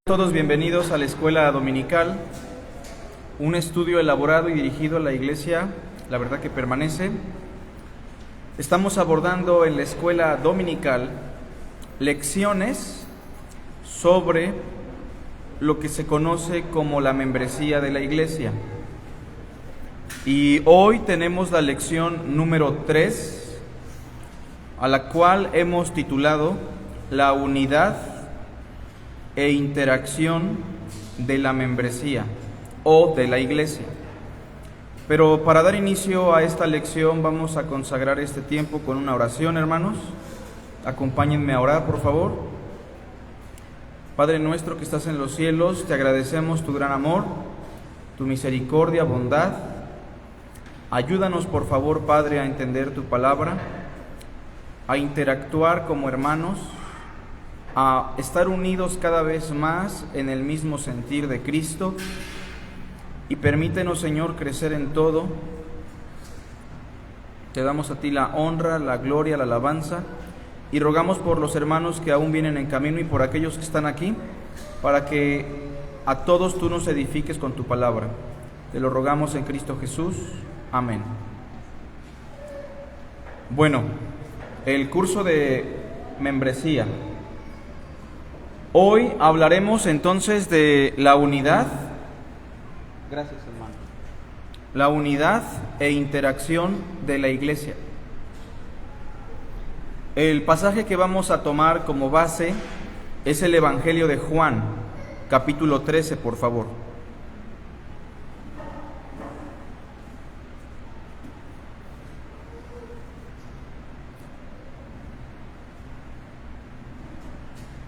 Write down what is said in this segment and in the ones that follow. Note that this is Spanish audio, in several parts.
Todos bienvenidos a la Escuela Dominical, un estudio elaborado y dirigido a la Iglesia, la verdad que permanece. Estamos abordando en la Escuela Dominical lecciones sobre lo que se conoce como la membresía de la Iglesia. Y hoy tenemos la lección número 3, a la cual hemos titulado La unidad e interacción de la membresía o de la iglesia. Pero para dar inicio a esta lección vamos a consagrar este tiempo con una oración, hermanos. Acompáñenme a orar, por favor. Padre nuestro que estás en los cielos, te agradecemos tu gran amor, tu misericordia, bondad. Ayúdanos, por favor, Padre, a entender tu palabra, a interactuar como hermanos, a estar unidos cada vez más en el mismo sentir de Cristo, y permítenos, Señor, crecer en todo. Te damos a ti la honra, la gloria, la alabanza, y rogamos por los hermanos que aún vienen en camino y por aquellos que están aquí, para que a todos tú nos edifiques con tu palabra. Te lo rogamos en Cristo Jesús. Amén. Bueno, el curso de membresía. Hoy hablaremos entonces de la unidad. Gracias, hermano. La unidad e interacción de la iglesia. El pasaje que vamos a tomar como base es el Evangelio de Juan, capítulo 13, por favor.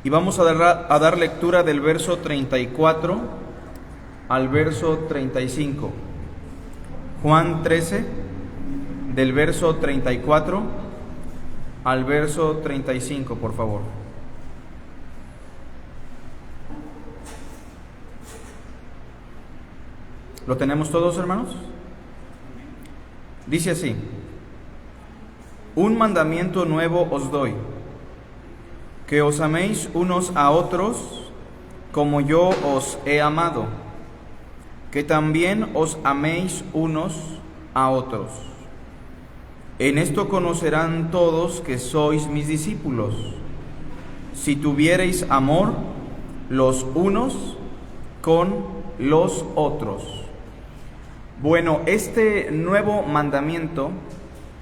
Y vamos a dar lectura del verso 34 al verso 35. Juan 13, del verso 34 al verso 35, por favor. ¿Lo tenemos todos, hermanos? Dice así: Un mandamiento nuevo os doy, que os améis unos a otros como yo os he amado, que también os améis unos a otros. En esto conocerán todos que sois mis discípulos, si tuviereis amor los unos con los otros. Bueno, este nuevo mandamiento,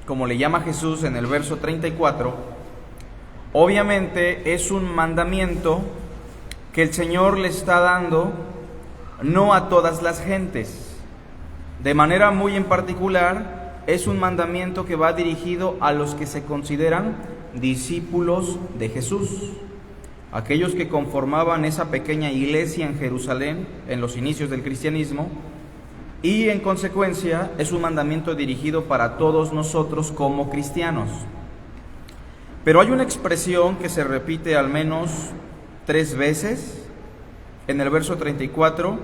como le llama Jesús en el verso 34, obviamente es un mandamiento que el Señor le está dando no a todas las gentes. De manera muy en particular, es un mandamiento que va dirigido a los que se consideran discípulos de Jesús, aquellos que conformaban esa pequeña iglesia en Jerusalén en los inicios del cristianismo, y en consecuencia es un mandamiento dirigido para todos nosotros como cristianos. Pero hay una expresión que se repite al menos 3 veces en el verso 34.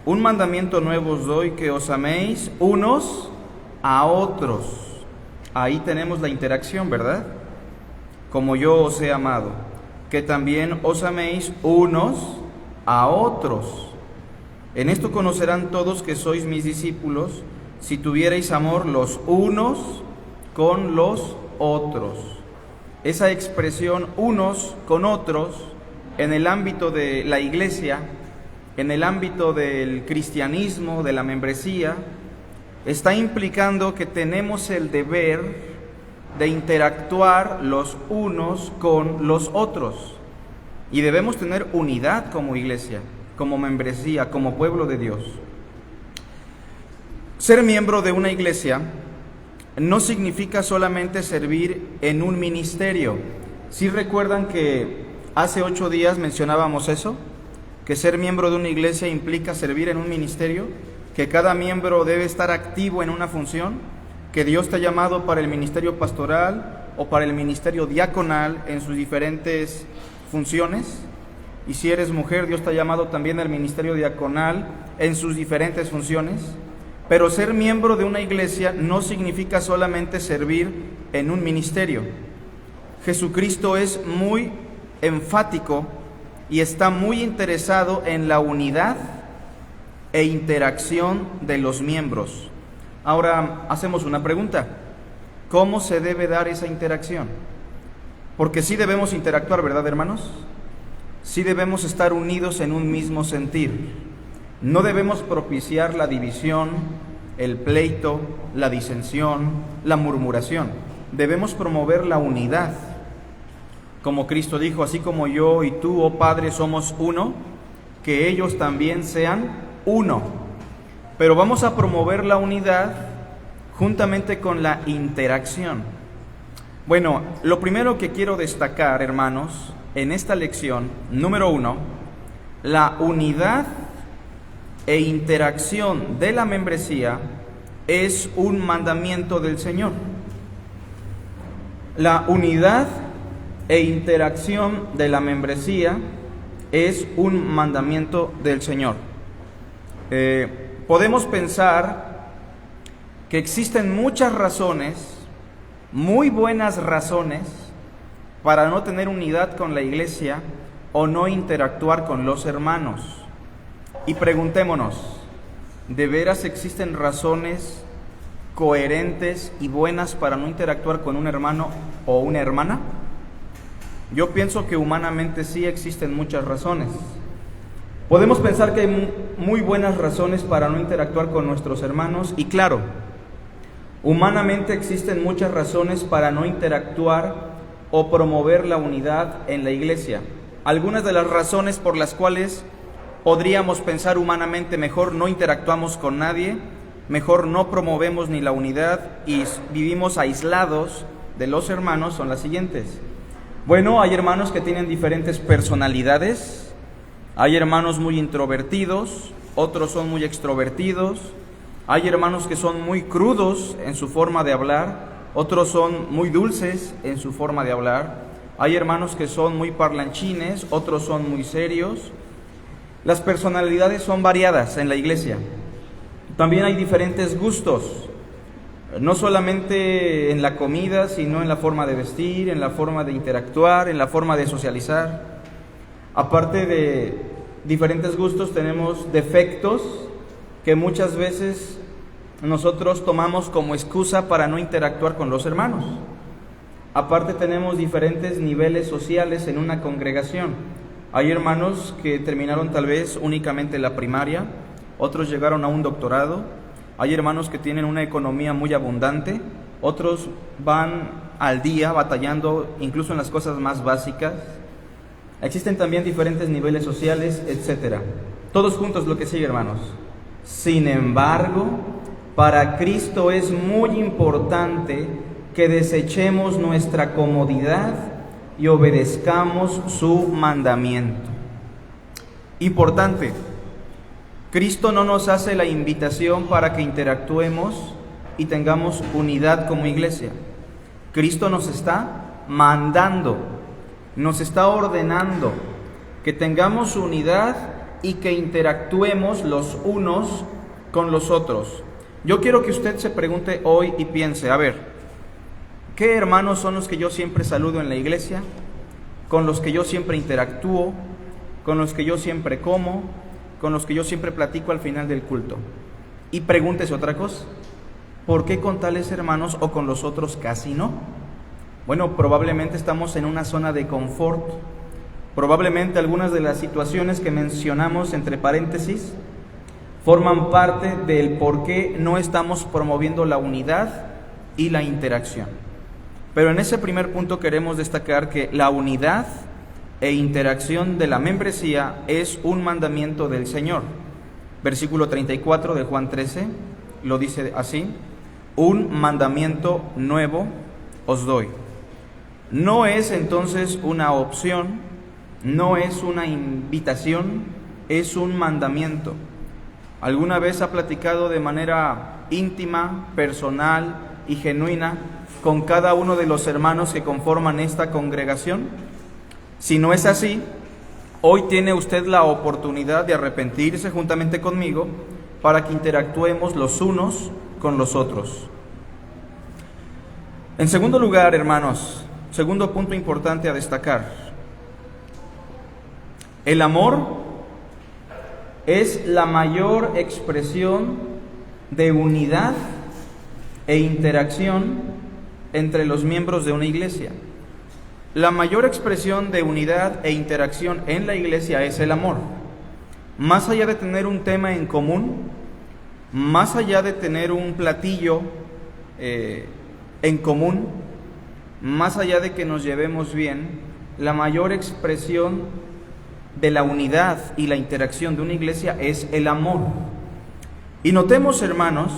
Un mandamiento nuevo os doy, que os améis unos a otros. Ahí tenemos la interacción, ¿verdad? Como yo os he amado, que también os améis unos a otros. En esto conocerán todos que sois mis discípulos, si tuviereis amor los unos con los otros. Esa expresión unos con otros en el ámbito de la iglesia, en el ámbito del cristianismo, de la membresía, está implicando que tenemos el deber de interactuar los unos con los otros, y debemos tener unidad como iglesia, como membresía, como pueblo de Dios. Ser miembro de una iglesia no significa solamente servir en un ministerio. ¿Sí recuerdan que hace 8 días mencionábamos eso? Que ser miembro de una iglesia implica servir en un ministerio, que cada miembro debe estar activo en una función, que Dios te ha llamado para el ministerio pastoral o para el ministerio diaconal en sus diferentes funciones. Y si eres mujer, Dios te ha llamado también al ministerio diaconal en sus diferentes funciones. Pero ser miembro de una iglesia no significa solamente servir en un ministerio. Jesucristo es muy enfático y está muy interesado en la unidad e interacción de los miembros. Ahora hacemos una pregunta: ¿cómo se debe dar esa interacción? Porque sí debemos interactuar, ¿verdad, hermanos? Sí debemos estar unidos en un mismo sentir. No debemos propiciar la división, el pleito, la disensión, la murmuración. Debemos promover la unidad. Como Cristo dijo: así como yo y tú, oh Padre, somos uno, que ellos también sean uno. Pero vamos a promover la unidad juntamente con la interacción. Bueno, lo primero que quiero destacar, hermanos, en esta lección, número 1, la unidad e interacción de la membresía es un mandamiento del Señor. La unidad e interacción de la membresía es un mandamiento del Señor. Podemos pensar que existen muchas razones, muy buenas razones, para no tener unidad con la iglesia o no interactuar con los hermanos. Y preguntémonos, ¿de veras existen razones coherentes y buenas para no interactuar con un hermano o una hermana? Yo pienso que humanamente sí existen muchas razones. Podemos pensar que hay muy buenas razones para no interactuar con nuestros hermanos, y claro, humanamente existen muchas razones para no interactuar o promover la unidad en la iglesia. Algunas de las razones por las cuales podríamos pensar humanamente: mejor no interactuamos con nadie, mejor no promovemos ni la unidad y vivimos aislados de los hermanos, son las siguientes. Bueno, hay hermanos que tienen diferentes personalidades, hay hermanos muy introvertidos, otros son muy extrovertidos, hay hermanos que son muy crudos en su forma de hablar, otros son muy dulces en su forma de hablar, hay hermanos que son muy parlanchines, otros son muy serios. Las personalidades son variadas en la iglesia. También hay diferentes gustos, no solamente en la comida, sino en la forma de vestir, en la forma de interactuar, en la forma de socializar. Aparte de diferentes gustos, tenemos defectos que muchas veces nosotros tomamos como excusa para no interactuar con los hermanos. Aparte, tenemos diferentes niveles sociales en una congregación. Hay hermanos que terminaron tal vez únicamente la primaria, otros llegaron a un doctorado. Hay hermanos que tienen una economía muy abundante, otros van al día batallando incluso en las cosas más básicas. Existen también diferentes niveles sociales, etc. Todos juntos lo que sigue, hermanos. Sin embargo, para Cristo es muy importante que desechemos nuestra comodidad y obedezcamos su mandamiento. Importante, Cristo no nos hace la invitación para que interactuemos y tengamos unidad como iglesia. Cristo nos está mandando, nos está ordenando que tengamos unidad y que interactuemos los unos con los otros. Yo quiero que usted se pregunte hoy y piense, a ver, ¿qué hermanos son los que yo siempre saludo en la iglesia? ¿Con los que yo siempre interactúo? ¿Con los que yo siempre como? ¿Con los que yo siempre platico al final del culto? Y pregúntese otra cosa, ¿por qué con tales hermanos o con los otros casi no? Bueno, probablemente estamos en una zona de confort. Probablemente algunas de las situaciones que mencionamos entre paréntesis forman parte del por qué no estamos promoviendo la unidad y la interacción. Pero en ese primer punto queremos destacar que la unidad e interacción de la membresía es un mandamiento del Señor. Versículo 34 de Juan 13 lo dice así: un mandamiento nuevo os doy. No es entonces una opción, no es una invitación, es un mandamiento. ¿Alguna vez ha platicado de manera íntima, personal y genuina con cada uno de los hermanos que conforman esta congregación? Si no es así, hoy tiene usted la oportunidad de arrepentirse juntamente conmigo para que interactuemos los unos con los otros. En segundo lugar, hermanos, segundo punto importante a destacar: El amor es la mayor expresión de unidad e interacción entre los miembros de una iglesia. La mayor expresión de unidad e interacción en la iglesia es el amor. Más allá de tener un tema en común, más allá de tener un platillo en común, más allá de que nos llevemos bien, la mayor expresión de la unidad y la interacción de una iglesia es el amor. Y notemos, hermanos,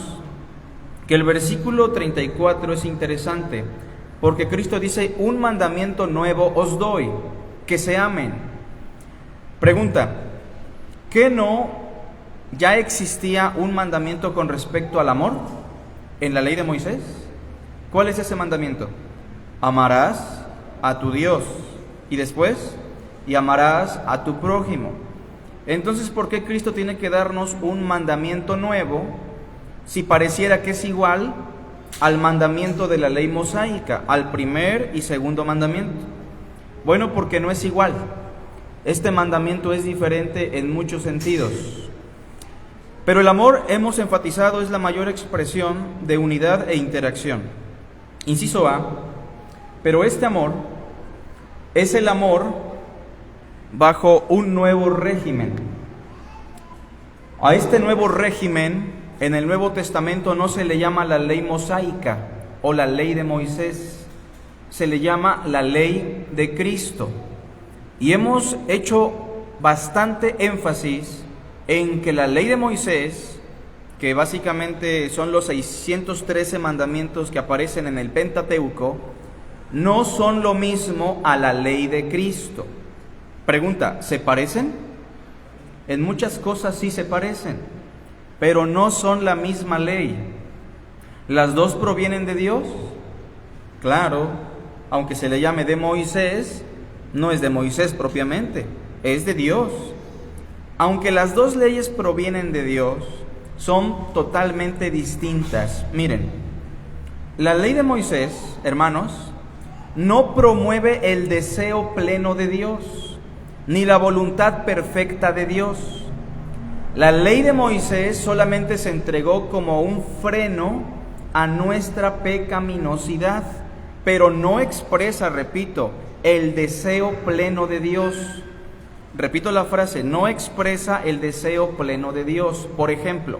que el versículo 34 es interesante, porque Cristo dice: un mandamiento nuevo os doy, que se amen. Pregunta: ¿qué no ya existía un mandamiento con respecto al amor en la ley de Moisés? ¿Cuál es ese mandamiento? Amarás a tu Dios, y después, y amarás a tu prójimo. Entonces, ¿por qué Cristo tiene que darnos un mandamiento nuevo si pareciera que es igual al mandamiento de la ley mosaica, al primer y segundo mandamiento? Bueno, porque no es igual. Este mandamiento es diferente en muchos sentidos. Pero el amor, hemos enfatizado, es la mayor expresión de unidad e interacción. Inciso A: pero este amor es el amor bajo un nuevo régimen. A este nuevo régimen, en el Nuevo Testamento, no se le llama la ley mosaica o la ley de Moisés, se le llama la ley de Cristo. Y hemos hecho bastante énfasis en que la ley de Moisés, que básicamente son los 613 mandamientos que aparecen en el Pentateuco, no son lo mismo a la ley de Cristo. Pregunta: ¿se parecen? En muchas cosas sí se parecen, pero no son la misma ley. ¿Las dos provienen de Dios? Claro, aunque se le llame de Moisés, no es de Moisés propiamente, es de Dios. Aunque las dos leyes provienen de Dios, son totalmente distintas. Miren, la ley de Moisés, hermanos, no promueve el deseo pleno de Dios, ni la voluntad perfecta de Dios. La ley de Moisés solamente se entregó como un freno a nuestra pecaminosidad, pero no expresa, repito, el deseo pleno de Dios. Repito la frase: no expresa el deseo pleno de Dios. Por ejemplo,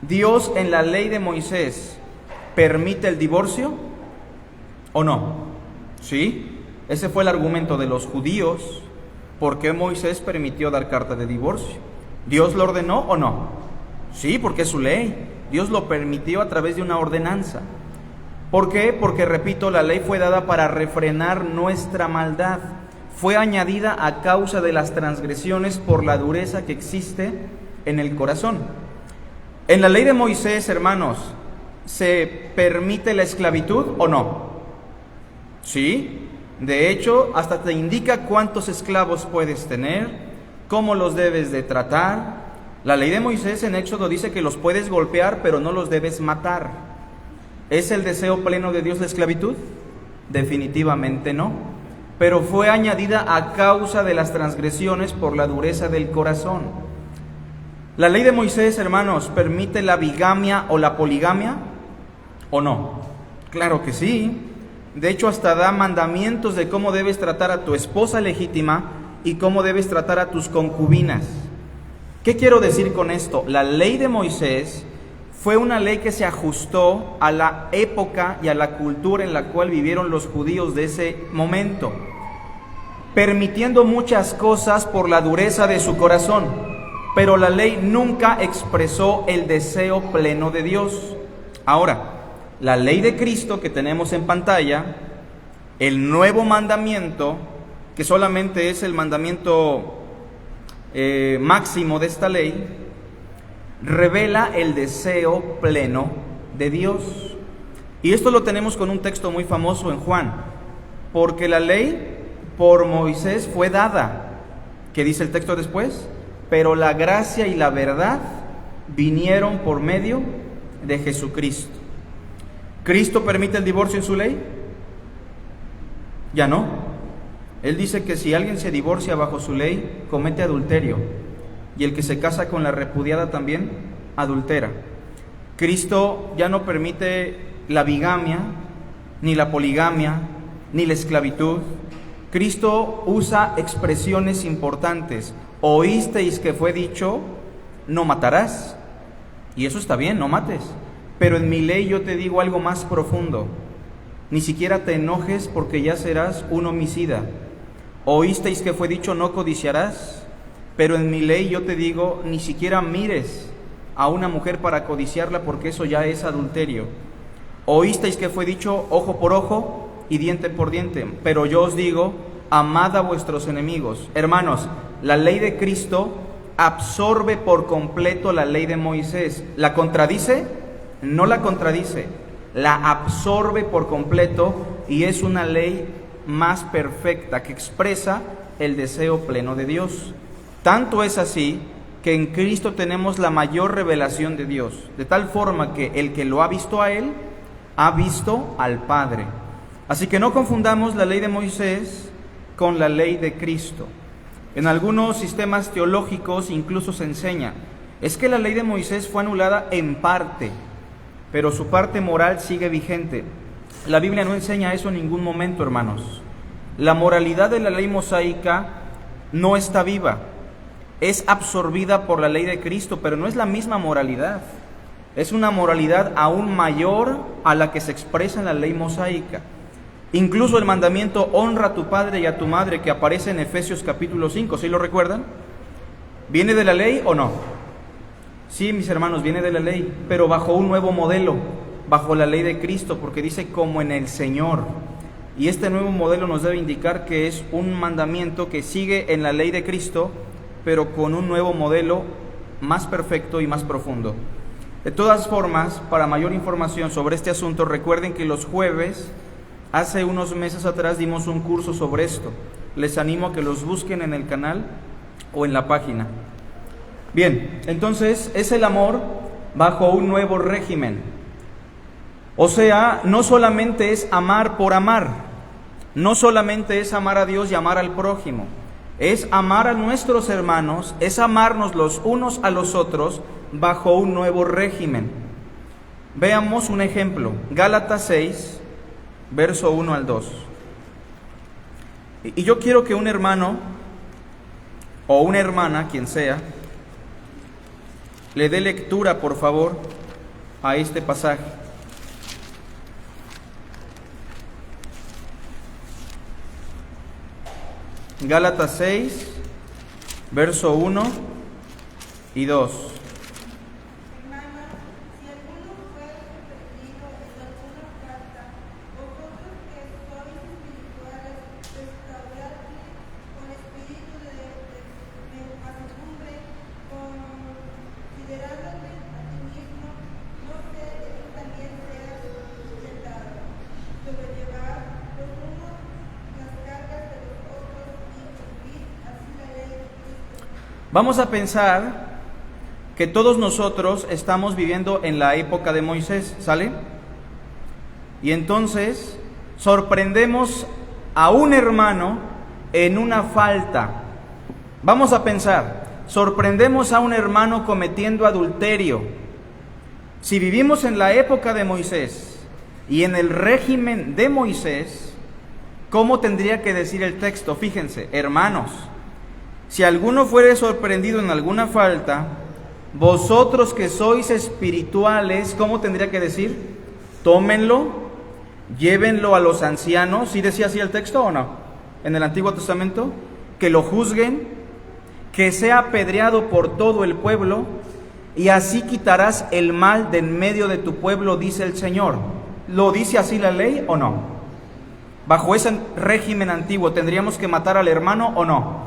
¿Dios en la ley de Moisés permite el divorcio o no? ¿Sí? Ese fue el argumento de los judíos. ¿Por qué Moisés permitió dar carta de divorcio? ¿Dios lo ordenó o no? Sí, porque es su ley. Dios lo permitió a través de una ordenanza. ¿Por qué? Porque, repito, la ley fue dada para refrenar nuestra maldad. Fue añadida a causa de las transgresiones por la dureza que existe en el corazón. En la ley de Moisés, hermanos, ¿se permite la esclavitud o no? Sí. De hecho, hasta te indica cuántos esclavos puedes tener, cómo los debes de tratar. La ley de Moisés en Éxodo dice que los puedes golpear, pero no los debes matar. ¿Es el deseo pleno de Dios la esclavitud? Definitivamente no. Pero fue añadida a causa de las transgresiones por la dureza del corazón. ¿La ley de Moisés, hermanos, permite la bigamia o la poligamia o no? Claro que sí. De hecho, hasta da mandamientos de cómo debes tratar a tu esposa legítima y cómo debes tratar a tus concubinas. ¿Qué quiero decir con esto? La ley de Moisés fue una ley que se ajustó a la época y a la cultura en la cual vivieron los judíos de ese momento, permitiendo muchas cosas por la dureza de su corazón, pero la ley nunca expresó el deseo pleno de Dios. Ahora, la ley de Cristo que tenemos en pantalla, el nuevo mandamiento, que solamente es el mandamiento máximo de esta ley, revela el deseo pleno de Dios. Y esto lo tenemos con un texto muy famoso en Juan: porque la ley por Moisés fue dada. ¿Qué dice el texto después? Pero la gracia y la verdad vinieron por medio de Jesucristo. ¿Cristo permite el divorcio en su ley? Ya no. Él dice que si alguien se divorcia bajo su ley, comete adulterio, y el que se casa con la repudiada también adultera. Cristo ya no permite la bigamia, ni la poligamia, ni la esclavitud. Cristo usa expresiones importantes. Oísteis que fue dicho, no matarás. Y eso está bien, no mates. Pero en mi ley yo te digo algo más profundo. Ni siquiera te enojes porque ya serás un homicida. Oísteis que fue dicho, no codiciarás. Pero en mi ley yo te digo, ni siquiera mires a una mujer para codiciarla, porque eso ya es adulterio. Oísteis que fue dicho, ojo por ojo y diente por diente. Pero yo os digo, amad a vuestros enemigos. Hermanos, la ley de Cristo absorbe por completo la ley de Moisés. ¿La contradice? No la contradice. La absorbe por completo y es una ley más perfecta que expresa el deseo pleno de Dios. Tanto es así que en Cristo tenemos la mayor revelación de Dios, de tal forma que el que lo ha visto a Él, ha visto al Padre. Así que no confundamos la ley de Moisés con la ley de Cristo. En algunos sistemas teológicos incluso se enseña, es que la ley de Moisés fue anulada en parte, pero su parte moral sigue vigente. La Biblia no enseña eso en ningún momento, hermanos. La moralidad de la ley mosaica no está viva, es absorbida por la ley de Cristo, pero no es la misma moralidad. Es una moralidad aún mayor a la que se expresa en la ley mosaica. Incluso el mandamiento, honra a tu padre y a tu madre, que aparece en Efesios capítulo 5, ¿sí lo recuerdan? ¿Viene de la ley o no? Sí, mis hermanos, viene de la ley, pero bajo un nuevo modelo, bajo la ley de Cristo, porque dice como en el Señor. Y este nuevo modelo nos debe indicar que es un mandamiento que sigue en la ley de Cristo, pero con un nuevo modelo más perfecto y más profundo. De todas formas, para mayor información sobre este asunto, recuerden que los jueves, hace unos meses atrás, dimos un curso sobre esto. Les animo a que los busquen en el canal o en la página. Bien, entonces es el amor bajo un nuevo régimen. O sea, no solamente es amar por amar, no solamente es amar a Dios y amar al prójimo, es amar a nuestros hermanos, es amarnos los unos a los otros bajo un nuevo régimen. Veamos un ejemplo, Gálatas 6, verso 1 al 2. Y yo quiero que un hermano o una hermana, quien sea, le dé lectura, por favor, a este pasaje. Gálatas 6, verso 1 y 2. Vamos a pensar que todos nosotros estamos viviendo en la época de Moisés, ¿sale? Y entonces sorprendemos a un hermano en una falta. Vamos a pensar, sorprendemos a un hermano cometiendo adulterio. Si vivimos en la época de Moisés y en el régimen de Moisés, ¿cómo tendría que decir el texto? Fíjense, hermanos, si alguno fuere sorprendido en alguna falta, vosotros que sois espirituales, ¿cómo tendría que decir? Tómenlo, llévenlo a los ancianos. ¿Sí decía así el texto o no? En el Antiguo Testamento, que lo juzguen, que sea apedreado por todo el pueblo, y así quitarás el mal de en medio de tu pueblo, dice el Señor. ¿Lo dice así la ley o no? Bajo ese régimen antiguo, ¿tendríamos que matar al hermano o no?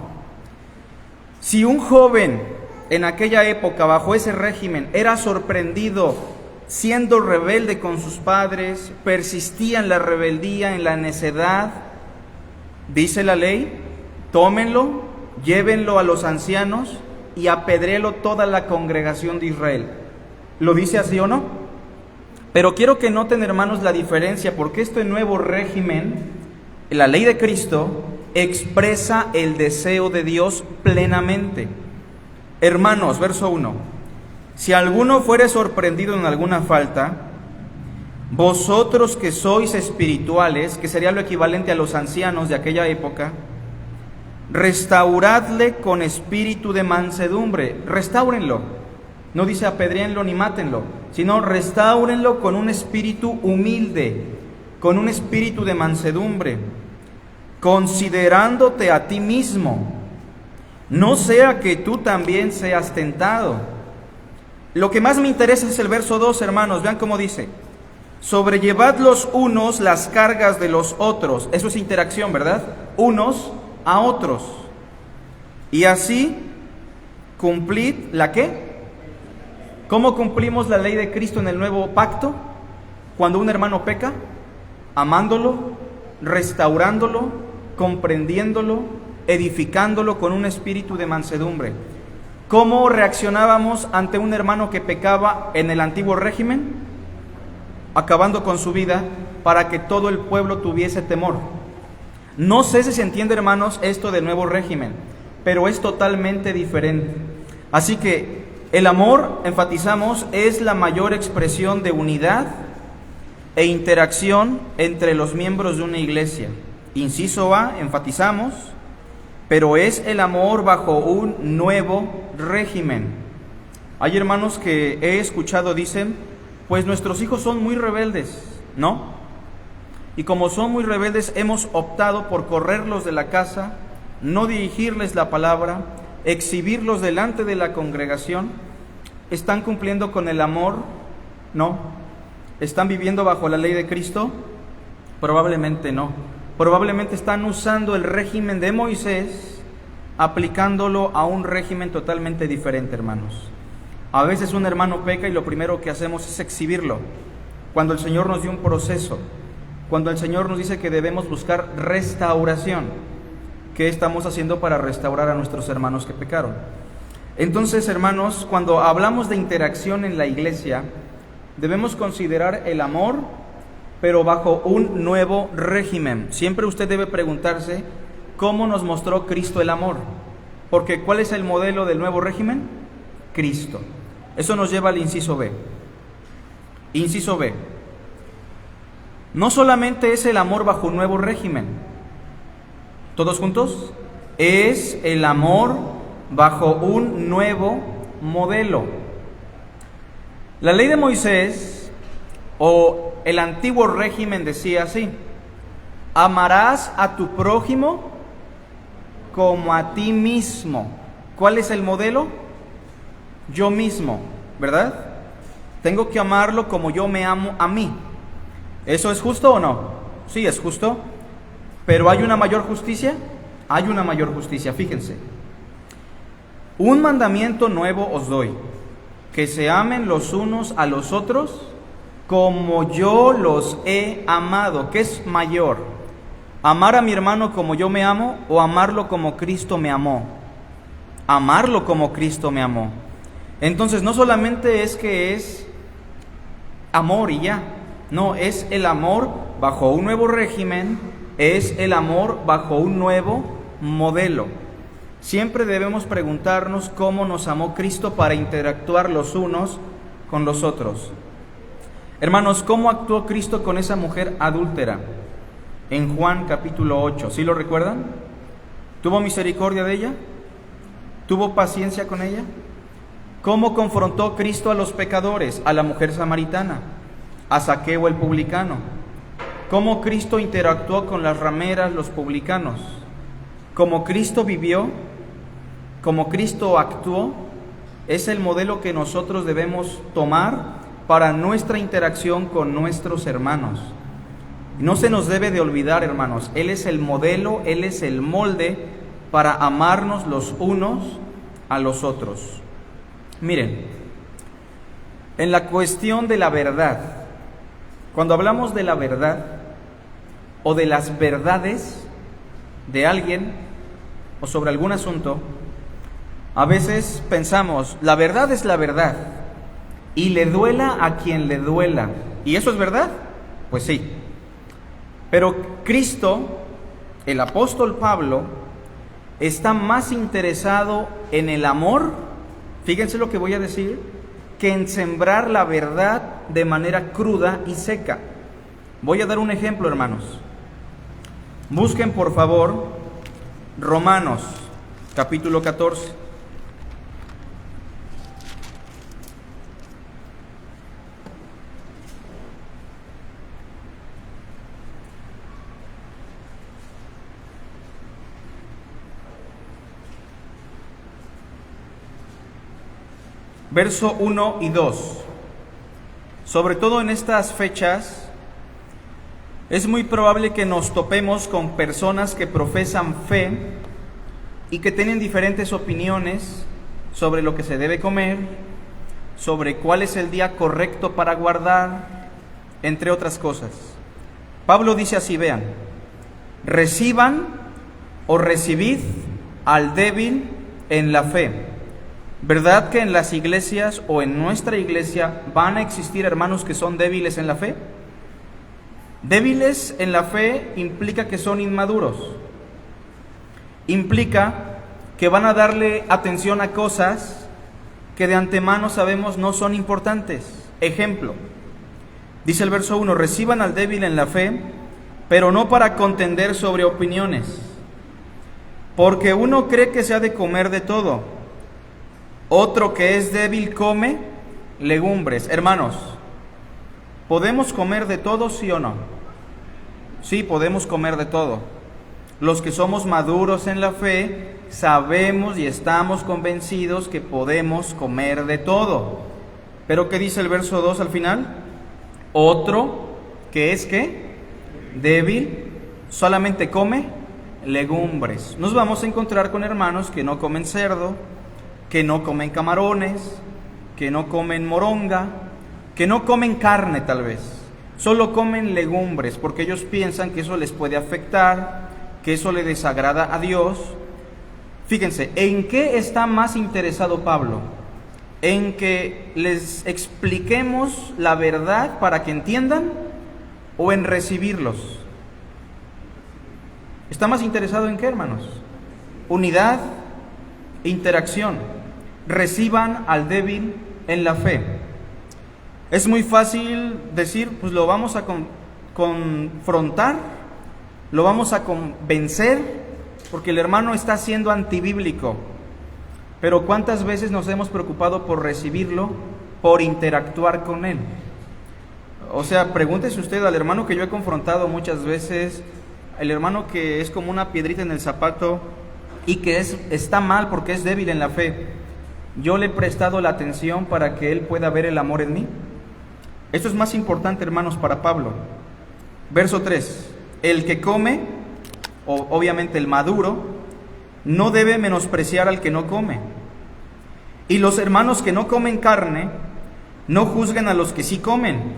Si un joven en aquella época, bajo ese régimen, era sorprendido siendo rebelde con sus padres, persistía en la rebeldía, en la necedad, dice la ley, tómenlo, llévenlo a los ancianos y apedréelo toda la congregación de Israel. ¿Lo dice así o no? Pero quiero que noten, hermanos, la diferencia, porque este nuevo régimen, la ley de Cristo, expresa el deseo de Dios plenamente. Hermanos, verso 1. Si alguno fuere sorprendido en alguna falta, vosotros que sois espirituales, que sería lo equivalente a los ancianos de aquella época, restauradle con espíritu de mansedumbre. Restáurenlo. No dice apedréenlo ni mátenlo, sino restáurenlo con un espíritu humilde, con un espíritu de mansedumbre, considerándote a ti mismo, no sea que tú también seas tentado. Lo que más me interesa es el verso 2, hermanos. Vean cómo dice: sobrellevad los unos las cargas de los otros. Eso es interacción, ¿verdad? Unos a otros. Y así cumplid ¿la qué? ¿Cómo cumplimos la ley de Cristo en el nuevo pacto? Cuando un hermano peca, amándolo, restaurándolo, comprendiéndolo, edificándolo con un espíritu de mansedumbre. ¿Cómo reaccionábamos ante un hermano que pecaba en el antiguo régimen? Acabando con su vida para que todo el pueblo tuviese temor. No sé si se entiende, hermanos, esto del nuevo régimen, pero es totalmente diferente. Así que el amor, enfatizamos, es la mayor expresión de unidad e interacción entre los miembros de una iglesia. Inciso A, enfatizamos, pero es el amor bajo un nuevo régimen. Hay hermanos que he escuchado dicen, pues nuestros hijos son muy rebeldes, ¿no? Y como son muy rebeldes, hemos optado por correrlos de la casa, no dirigirles la palabra, exhibirlos delante de la congregación. ¿Están cumpliendo con el amor? No. ¿Están viviendo bajo la ley de Cristo? Probablemente no. Probablemente están usando el régimen de Moisés, aplicándolo a un régimen totalmente diferente, hermanos. A veces un hermano peca y lo primero que hacemos es exhibirlo, cuando el Señor nos dio un proceso, cuando el Señor nos dice que debemos buscar restauración. ¿Qué estamos haciendo para restaurar a nuestros hermanos que pecaron? Entonces, hermanos, cuando hablamos de interacción en la iglesia, debemos considerar el amor, pero bajo un nuevo régimen. Siempre usted debe preguntarse, ¿cómo nos mostró Cristo el amor? Porque ¿cuál es el modelo del nuevo régimen? Cristo. Eso nos lleva al inciso B. Inciso B. No solamente es el amor bajo un nuevo régimen, ¿todos juntos? Es el amor bajo un nuevo modelo. La ley de Moisés o el antiguo régimen decía así: amarás a tu prójimo como a ti mismo. ¿Cuál es el modelo? Yo mismo, ¿verdad? Tengo que amarlo como yo me amo a mí. ¿Eso es justo o no? Sí, es justo. ¿Pero hay una mayor justicia? Hay una mayor justicia, fíjense. Un mandamiento nuevo os doy, que se amen los unos a los otros como yo los he amado. ¿Qué es mayor? ¿Amar a mi hermano como yo me amo o amarlo como Cristo me amó? Amarlo como Cristo me amó. Entonces no solamente es que es amor y ya, no, es el amor bajo un nuevo régimen, es el amor bajo un nuevo modelo. Siempre debemos preguntarnos cómo nos amó Cristo para interactuar los unos con los otros. Hermanos, ¿cómo actuó Cristo con esa mujer adúltera? En Juan capítulo 8, ¿sí lo recuerdan? ¿Tuvo misericordia de ella? ¿Tuvo paciencia con ella? ¿Cómo confrontó Cristo a los pecadores, a la mujer samaritana, a Zaqueo el publicano? ¿Cómo Cristo interactuó con las rameras, los publicanos? ¿Cómo Cristo vivió? ¿Cómo Cristo actuó? Es el modelo que nosotros debemos tomar para nuestra interacción con nuestros hermanos. No se nos debe de olvidar, hermanos, Él es el modelo, Él es el molde para amarnos los unos a los otros. Miren, en la cuestión de la verdad, cuando hablamos de la verdad o de las verdades de alguien o sobre algún asunto, a veces pensamos, la verdad es la verdad y le duela a quien le duela. ¿Y eso es verdad? Pues sí. Pero Cristo el apóstol Pablo está más interesado en el amor, fíjense lo que voy a decir, que en sembrar la verdad de manera cruda y seca. Voy a dar un ejemplo, hermanos. Busquen por favor Romanos capítulo 14. Verso 1 y 2. Sobre todo en estas fechas, es muy probable que nos topemos con personas que profesan fe y que tienen diferentes opiniones sobre lo que se debe comer, sobre cuál es el día correcto para guardar, entre otras cosas. Pablo dice así, vean: reciban o recibid al débil en la fe. ¿Verdad que en las iglesias o en nuestra iglesia van a existir hermanos que son débiles en la fe? Débiles en la fe implica que son inmaduros. Implica que van a darle atención a cosas que de antemano sabemos no son importantes. Ejemplo, dice el verso 1, reciban al débil en la fe, pero no para contender sobre opiniones, porque uno cree que se ha de comer de todo. Otro que es débil come legumbres. Hermanos, ¿podemos comer de todo, sí o no? Sí, podemos comer de todo. Los que somos maduros en la fe sabemos y estamos convencidos que podemos comer de todo. Pero ¿qué dice el verso 2 al final? Otro que es ¿qué? Débil, solamente come legumbres. Nos vamos a encontrar con hermanos que no comen cerdo, que no comen camarones, que no comen moronga, que no comen carne tal vez, solo comen legumbres, porque ellos piensan que eso les puede afectar, que eso le desagrada a Dios. Fíjense, ¿en qué está más interesado Pablo? ¿En que les expliquemos la verdad para que entiendan o en recibirlos? ¿Está más interesado en qué, hermanos? Unidad, interacción. Reciban al débil en la fe. Es muy fácil decir, pues lo vamos a confrontar, lo vamos a convencer, porque el hermano está siendo antibíblico. Pero ¿cuántas veces nos hemos preocupado por recibirlo, por interactuar con él? O sea, pregúntese usted al hermano que yo he confrontado muchas veces, el hermano que es como una piedrita en el zapato y que está mal porque es débil en la fe. ¿Yo le he prestado la atención para que él pueda ver el amor en mí? Esto es más importante, hermanos, para Pablo. Verso 3. El que come, o obviamente el maduro, no debe menospreciar al que no come. Y los hermanos que no comen carne, no juzguen a los que sí comen.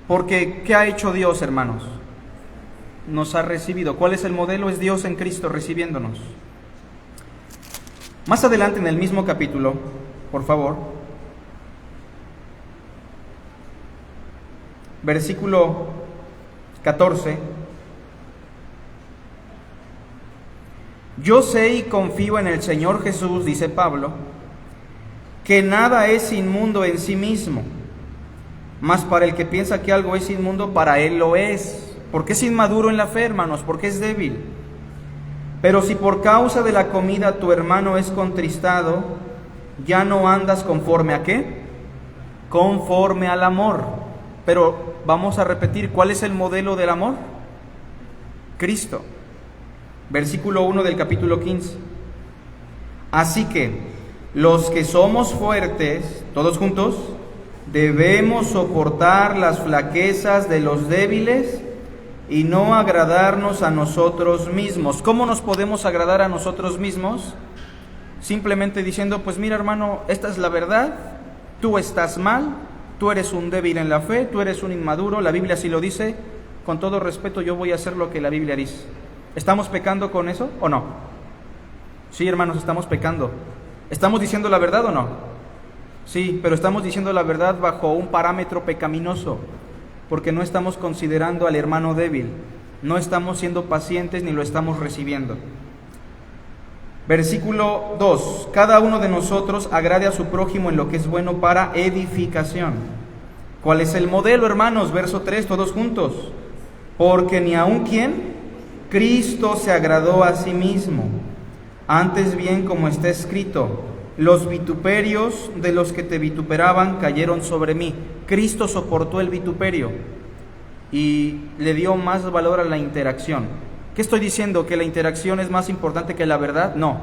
Porque, ¿qué ha hecho Dios, hermanos? Nos ha recibido. ¿Cuál es el modelo? Es Dios en Cristo recibiéndonos. Más adelante en el mismo capítulo, por favor, versículo 14. Yo sé y confío en el Señor Jesús, dice Pablo, que nada es inmundo en sí mismo, mas para el que piensa que algo es inmundo, para él lo es, porque es inmaduro en la fe, hermanos, porque es débil. Pero si por causa de la comida tu hermano es contristado, ya no andas conforme a ¿qué? Conforme al amor. Pero vamos a repetir, ¿cuál es el modelo del amor? Cristo. Versículo 1 del capítulo 15. Así que los que somos fuertes, todos juntos, debemos soportar las flaquezas de los débiles y no agradarnos a nosotros mismos. ¿Cómo nos podemos agradar a nosotros mismos? Simplemente diciendo, pues mira hermano, esta es la verdad, tú estás mal, tú eres un débil en la fe, tú eres un inmaduro, la Biblia así lo dice, con todo respeto yo voy a hacer lo que la Biblia dice. ¿Estamos pecando con eso o no? Sí, hermanos, estamos pecando. ¿Estamos diciendo la verdad o no? Sí, pero estamos diciendo la verdad bajo un parámetro pecaminoso, porque no estamos considerando al hermano débil. no estamos siendo pacientes ni lo estamos recibiendo. Versículo 2. Cada uno de nosotros agrade a su prójimo en lo que es bueno para edificación. ¿Cuál es el modelo, hermanos? Verso 3, todos juntos. Porque ni aun ¿quién? Cristo se agradó a sí mismo. Antes bien, como está escrito, los vituperios de los que te vituperaban cayeron sobre mí. Cristo soportó el vituperio y le dio más valor a la interacción. ¿Qué estoy diciendo? ¿Que la interacción es más importante que la verdad? No.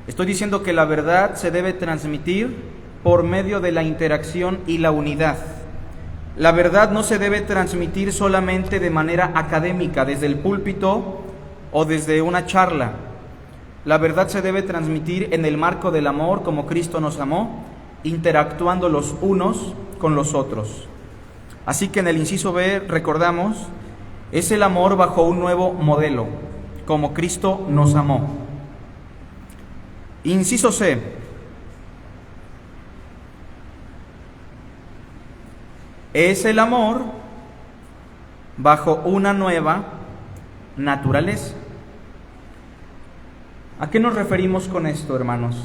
Estoy diciendo que la verdad se debe transmitir por medio de la interacción y la unidad. La verdad no se debe transmitir solamente de manera académica, desde el púlpito o desde una charla. La verdad se debe transmitir en el marco del amor, como Cristo nos amó, interactuando los unos con los otros. Así que en el inciso B recordamos, es el amor bajo un nuevo modelo, como Cristo nos amó. Inciso C. Es el amor bajo una nueva naturaleza. ¿A qué nos referimos con esto, hermanos?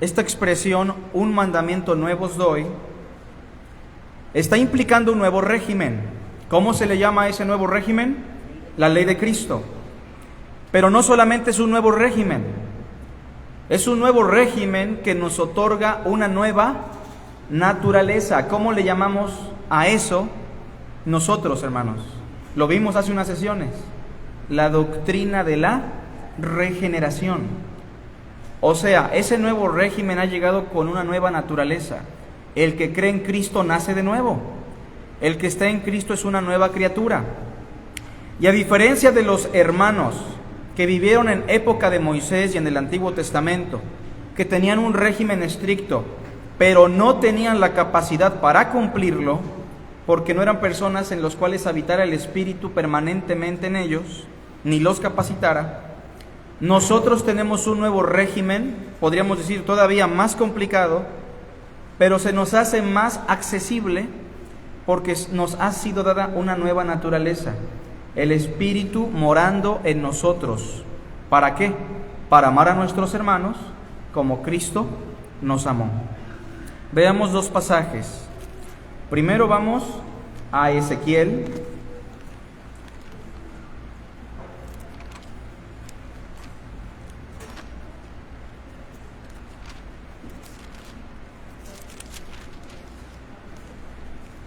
Esta expresión, un mandamiento nuevo os doy, está implicando un nuevo régimen. ¿Cómo se le llama a ese nuevo régimen? La ley de Cristo. Pero no solamente es un nuevo régimen, es un nuevo régimen que nos otorga una nueva naturaleza. ¿Cómo le llamamos a eso nosotros, hermanos? Lo vimos hace unas sesiones. La doctrina de la regeneración. O sea, ese nuevo régimen ha llegado con una nueva naturaleza. El que cree en Cristo nace de nuevo. El que está en Cristo es una nueva criatura. Y a diferencia de los hermanos que vivieron en época de Moisés y en el Antiguo Testamento, que tenían un régimen estricto, pero no tenían la capacidad para cumplirlo, porque no eran personas en las cuales habitara el Espíritu permanentemente en ellos, ni los capacitara, nosotros tenemos un nuevo régimen, podríamos decir todavía más complicado, pero se nos hace más accesible porque nos ha sido dada una nueva naturaleza, el Espíritu morando en nosotros. ¿Para qué? Para amar a nuestros hermanos como Cristo nos amó. Veamos dos pasajes. Primero vamos a Ezequiel.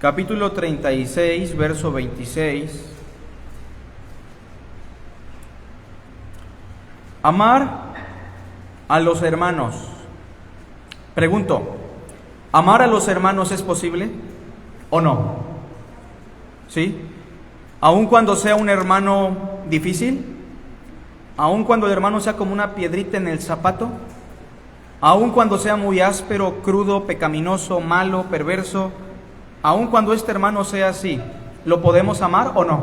Capítulo 36, verso 26. Amar a los hermanos. Pregunto, ¿amar a los hermanos es posible o no? ¿Sí? ¿Aun cuando sea un hermano difícil? ¿Aun cuando el hermano sea como una piedrita en el zapato? ¿Aun cuando sea muy áspero, crudo, pecaminoso, malo, perverso? Aun cuando este hermano sea así, ¿lo podemos amar o no?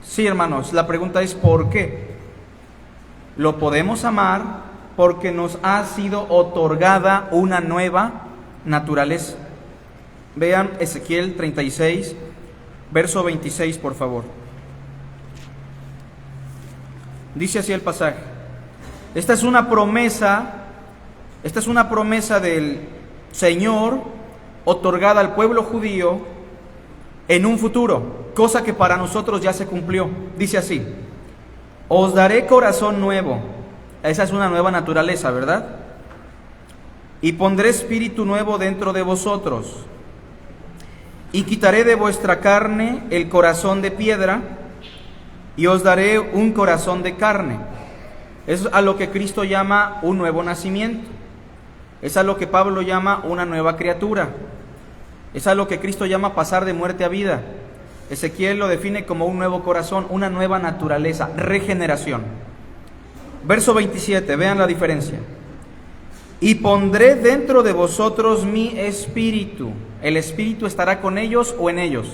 Sí, hermanos, la pregunta es ¿por qué? Lo podemos amar porque nos ha sido otorgada una nueva naturaleza. Vean Ezequiel 36, verso 26, por favor. Dice así el pasaje. Esta es una promesa del Señor otorgada al pueblo judío en un futuro, cosa que para nosotros ya se cumplió. Dice así: os daré corazón nuevo. Esa es una nueva naturaleza, ¿verdad? Y pondré espíritu nuevo dentro de vosotros. Y quitaré de vuestra carne el corazón de piedra, y os daré un corazón de carne. Es a lo que Cristo llama un nuevo nacimiento. Es a lo que Pablo llama una nueva criatura. Es a lo que Cristo llama pasar de muerte a vida. Ezequiel lo define como un nuevo corazón, una nueva naturaleza, regeneración. Verso 27, vean la diferencia. Y pondré dentro de vosotros mi espíritu. ¿El espíritu estará con ellos o en ellos?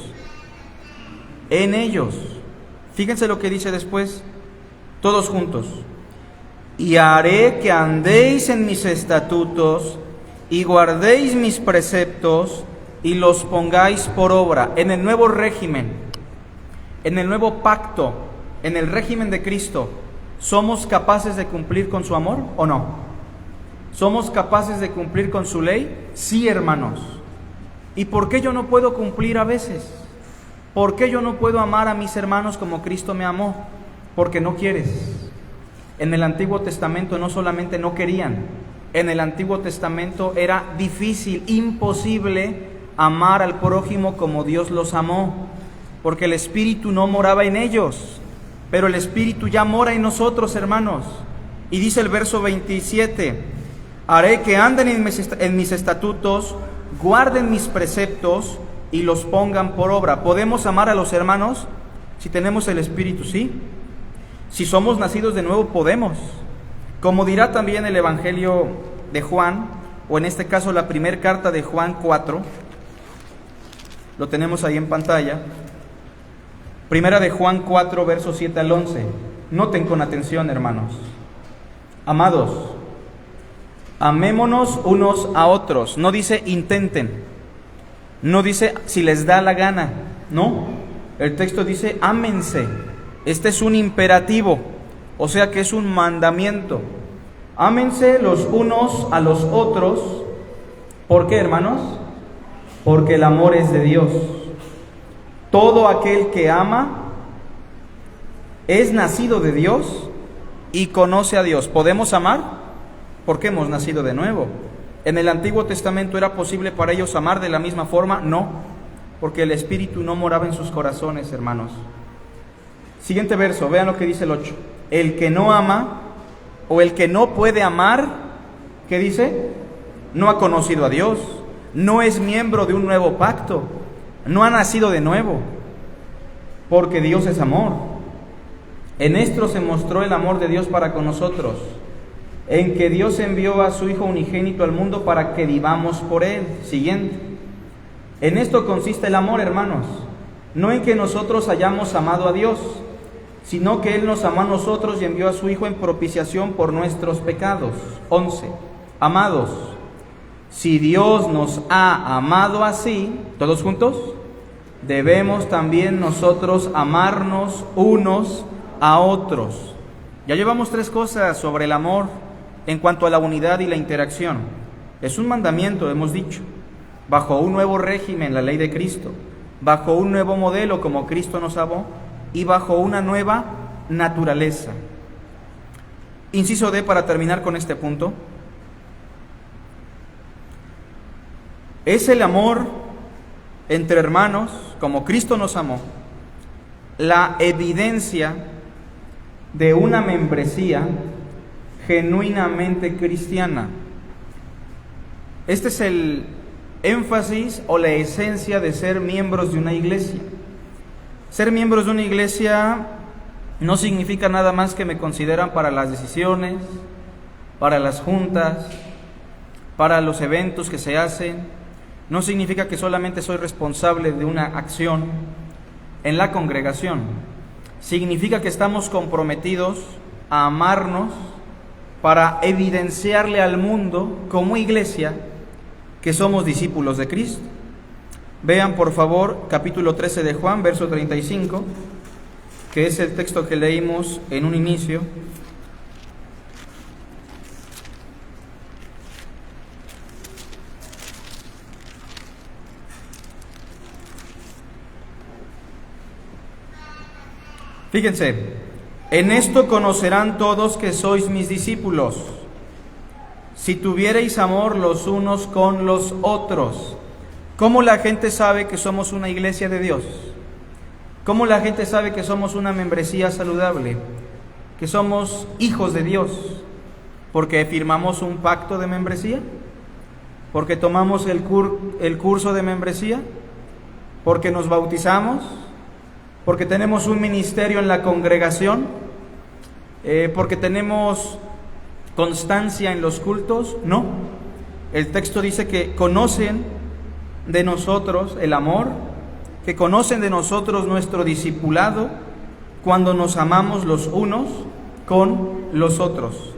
En ellos. Fíjense lo que dice después, todos juntos. Y haré que andéis en mis estatutos y guardéis mis preceptos y los pongáis por obra. En el nuevo régimen, En el nuevo pacto, en el régimen de Cristo, ¿somos capaces de cumplir con su amor o no? ¿Somos capaces de cumplir con su ley? Sí, hermanos. ¿Y por qué yo no puedo cumplir a veces? ¿Por qué yo no puedo amar a mis hermanos como Cristo me amó? Porque no quieres. En el Antiguo Testamento no solamente no querían, en el Antiguo Testamento era difícil, imposible amar al prójimo como Dios los amó, porque el Espíritu no moraba en ellos, pero el Espíritu ya mora en nosotros, hermanos. Y dice el verso 27, haré que anden en mis estatutos, guarden mis preceptos y los pongan por obra. ¿Podemos amar a los hermanos si tenemos el Espíritu? Sí. Si somos nacidos de nuevo, podemos. Como dirá también el Evangelio de Juan, o en este caso la primera carta de Juan 4, lo tenemos ahí en pantalla. Primera de Juan 4, versos 7 al 11. Noten con atención, hermanos. Amados, amémonos unos a otros. No dice intenten, no dice si les da la gana, no. El texto dice ámense. Este es un imperativo, o sea que es un mandamiento. Ámense los unos a los otros. ¿Por qué, hermanos? Porque el amor es de Dios. Todo aquel que ama es nacido de Dios y conoce a Dios. ¿Podemos amar? Porque hemos nacido de nuevo. ¿En el Antiguo Testamento era posible para ellos amar de la misma forma? No, porque el Espíritu no moraba en sus corazones, hermanos. Siguiente verso, vean lo que dice el 8. El que no ama o el que no puede amar, ¿qué dice? No ha conocido a Dios, no es miembro de un nuevo pacto, no ha nacido de nuevo, porque Dios es amor. En esto se mostró el amor de Dios para con nosotros, en que Dios envió a su Hijo unigénito al mundo para que vivamos por Él. Siguiente. En esto consiste el amor, hermanos, no en que nosotros hayamos amado a Dios, sino que Él nos amó a nosotros y envió a su Hijo en propiciación por nuestros pecados. 11. Amados, si Dios nos ha amado así, todos juntos, debemos también nosotros amarnos unos a otros. Ya llevamos 3 cosas sobre el amor en cuanto a la unidad y la interacción. Es un mandamiento, hemos dicho, bajo un nuevo régimen, la ley de Cristo, bajo un nuevo modelo como Cristo nos amó y bajo una nueva naturaleza. Inciso D, para terminar con este punto. Es el amor entre hermanos, como Cristo nos amó, la evidencia de una membresía genuinamente cristiana. Este es el énfasis o la esencia de ser miembros de una iglesia. Ser miembros de una iglesia no significa nada más que me consideran para las decisiones, para las juntas, para los eventos que se hacen. No significa que solamente soy responsable de una acción en la congregación. Significa que estamos comprometidos a amarnos para evidenciarle al mundo como iglesia que somos discípulos de Cristo. Vean por favor capítulo 13 de Juan, verso 35, que es el texto que leímos en un inicio. Fíjense, en esto conocerán todos que sois mis discípulos, si tuviereis amor los unos con los otros. ¿Cómo la gente sabe que somos una iglesia de Dios? ¿Cómo la gente sabe que somos una membresía saludable? Que somos hijos de Dios. ¿Porque firmamos un pacto de membresía? ¿Porque tomamos el curso de membresía? ¿Porque nos bautizamos? ¿Porque tenemos un ministerio en la congregación? ¿Porque tenemos constancia en los cultos? No. El texto dice que conocen de nosotros el amor, que conocen de nosotros nuestro discipulado cuando nos amamos los unos con los otros.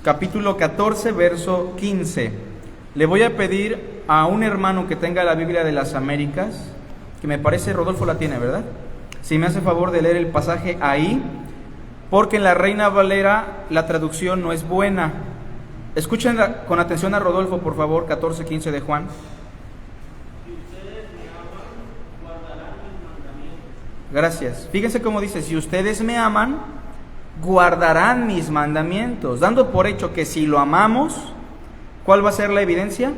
Capítulo 14, verso 15. Le voy a pedir a un hermano que tenga la Biblia de las Américas que me parece Rodolfo la tiene, ¿verdad? Si me hace favor de leer el pasaje ahí, porque en la Reina Valera la traducción no es buena. Escuchen con atención a Rodolfo, por favor, 14:15 de Juan. Gracias. Fíjense cómo dice, si ustedes me aman, guardarán mis mandamientos, dando por hecho que si lo amamos, ¿cuál va a ser la evidencia?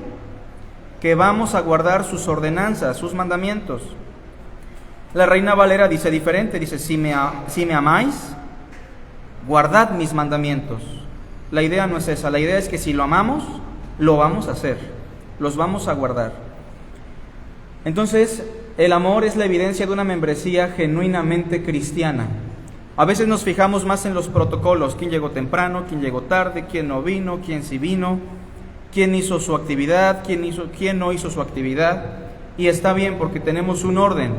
Que vamos a guardar sus ordenanzas, sus mandamientos. La Reina Valera dice diferente, dice, si me amáis, guardad mis mandamientos. La idea no es esa, la idea es que si lo amamos, lo vamos a hacer, los vamos a guardar. Entonces, el amor es la evidencia de una membresía genuinamente cristiana. A veces nos fijamos más en los protocolos, quién llegó temprano, quién llegó tarde, quién no vino, quién sí vino, quién hizo su actividad, quién no hizo su actividad, y está bien porque tenemos un orden,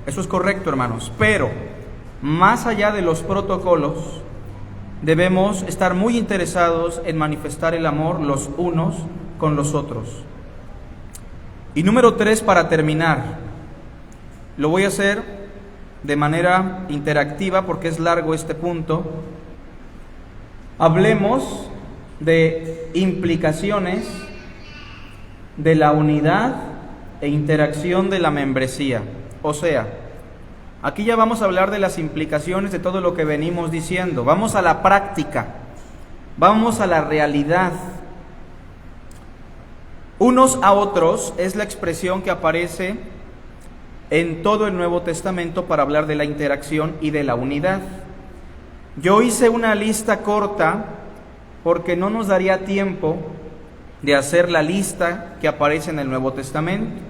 eso es correcto, hermanos, pero más allá de los protocolos, debemos estar muy interesados en manifestar el amor los unos con los otros. Y número 3, para terminar, lo voy a hacer de manera interactiva porque es largo este punto. Hablemos de implicaciones de la unidad e interacción de la membresía. O sea, aquí ya vamos a hablar de las implicaciones de todo lo que venimos diciendo. Vamos a la práctica, vamos a la realidad. Unos a otros es la expresión que aparece en todo el Nuevo Testamento para hablar de la interacción y de la unidad. Yo hice una lista corta porque no nos daría tiempo de hacer la lista que aparece en el Nuevo Testamento,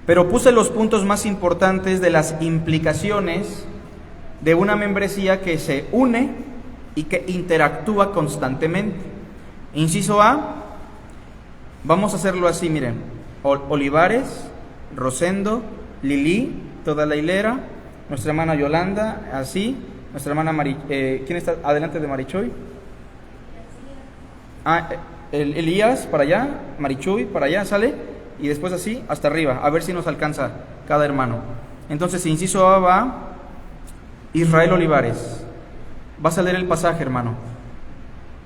pero puse los puntos más importantes de las implicaciones de una membresía que se une y que interactúa constantemente. Inciso A, vamos a hacerlo así, miren, Olivares, Rosendo, Lili, toda la hilera, nuestra hermana Yolanda, así, nuestra hermana ¿quién está adelante de Marichuy? Elías para allá, Marichuy para allá, sale, y después así hasta arriba, a ver si nos alcanza cada hermano. Entonces, inciso A va Israel Olivares. Vas a leer el pasaje, hermano.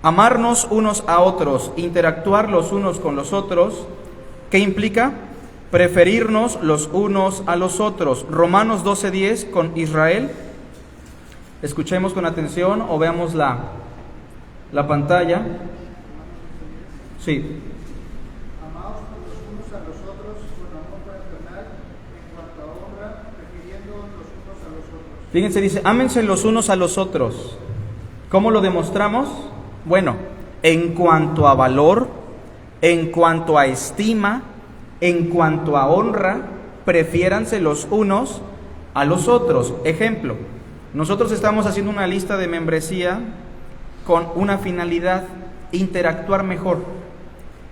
Amarnos unos a otros, interactuar los unos con los otros, ¿qué implica? Preferirnos los unos a los otros. Romanos 12:10 con Israel. Escuchemos con atención o veamos la pantalla. Sí. Amaos los unos a los otros con amor fraternal, en cuanto a honra, prefiriendo los unos a los otros. Fíjense, dice, ámense los unos a los otros. ¿Cómo lo demostramos? Bueno, en cuanto a valor, en cuanto a estima, en cuanto a honra, prefiéranse los unos a los otros. Ejemplo, nosotros estamos haciendo una lista de membresía con una finalidad, interactuar mejor.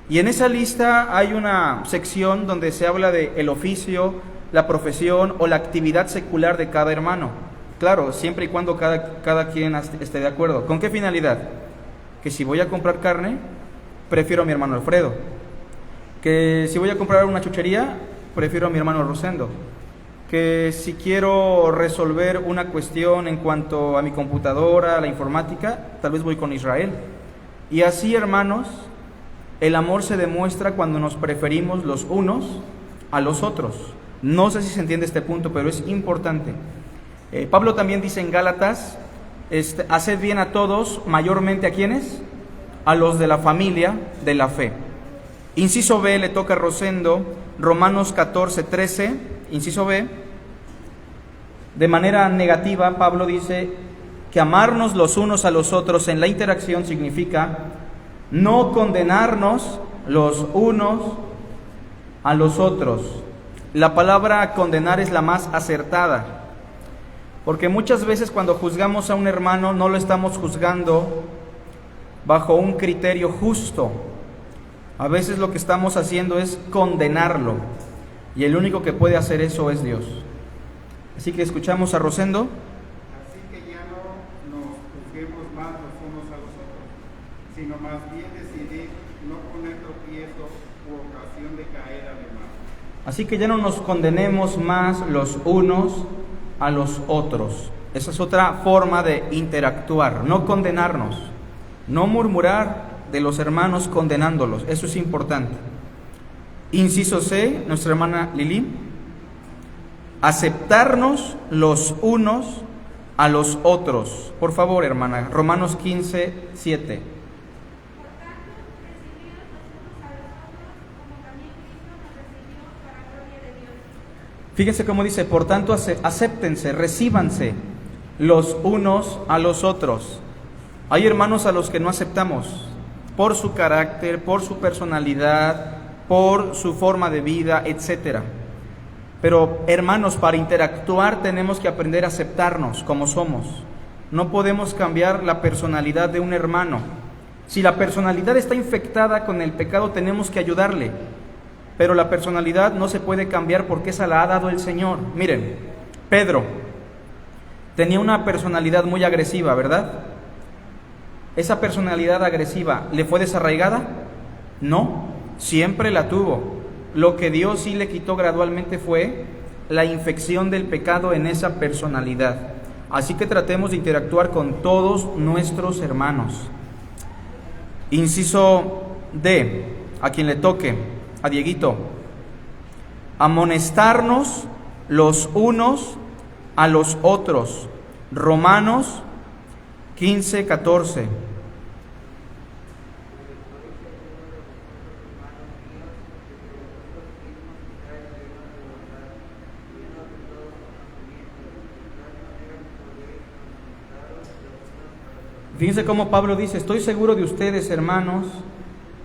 Y en esa lista hay una sección donde se habla de el oficio, la profesión o la actividad secular de cada hermano. Claro, siempre y cuando cada quien esté de acuerdo. ¿Con qué finalidad? Que si voy a comprar carne, prefiero a mi hermano Alfredo. Que si voy a comprar una chuchería, prefiero a mi hermano Rosendo. Que si quiero resolver una cuestión en cuanto a mi computadora, a la informática, tal vez voy con Israel. Y así, hermanos, el amor se demuestra cuando nos preferimos los unos a los otros. No sé si se entiende este punto, pero es importante. Pablo también dice en Gálatas, haced bien a todos, mayormente ¿a quiénes? A los de la familia de la fe. Inciso B le toca a Rosendo, Romanos 14:13, inciso B. De manera negativa, Pablo dice que amarnos los unos a los otros en la interacción significa no condenarnos los unos a los otros. La palabra condenar es la más acertada, porque muchas veces cuando juzgamos a un hermano no lo estamos juzgando bajo un criterio justo. A veces lo que estamos haciendo es condenarlo, y el único que puede hacer eso es Dios. Así que escuchamos a Rosendo. Así que ya no nos juzguemos más los unos a los otros, sino más bien decidir no poner tropiezo u ocasión de caer al hermano. Así que ya no nos condenemos más los unos a los otros. Esa es otra forma de interactuar, no condenarnos, no murmurar de los hermanos condenándolos. Eso es importante. Inciso C, nuestra hermana Lili. Aceptarnos los unos a los otros. Por favor, hermana, Romanos 15, 7. Fíjense cómo dice, por tanto, acéptense, recíbanse los unos a los otros. Hay hermanos a los que no aceptamos por su carácter, por su personalidad, por su forma de vida, etcétera. Pero hermanos, para interactuar tenemos que aprender a aceptarnos como somos. No podemos cambiar la personalidad de un hermano. Si la personalidad está infectada con el pecado, tenemos que ayudarle. Pero la personalidad no se puede cambiar porque esa la ha dado el Señor. Miren, Pedro tenía una personalidad muy agresiva, ¿verdad? ¿Esa personalidad agresiva le fue desarraigada? No, siempre la tuvo. Lo que Dios sí le quitó gradualmente fue la infección del pecado en esa personalidad. Así que tratemos de interactuar con todos nuestros hermanos. Inciso D, a quien le toque, a Dieguito. Amonestarnos los unos a los otros. Romanos 15, 14. Fíjense cómo Pablo dice, estoy seguro de ustedes, hermanos,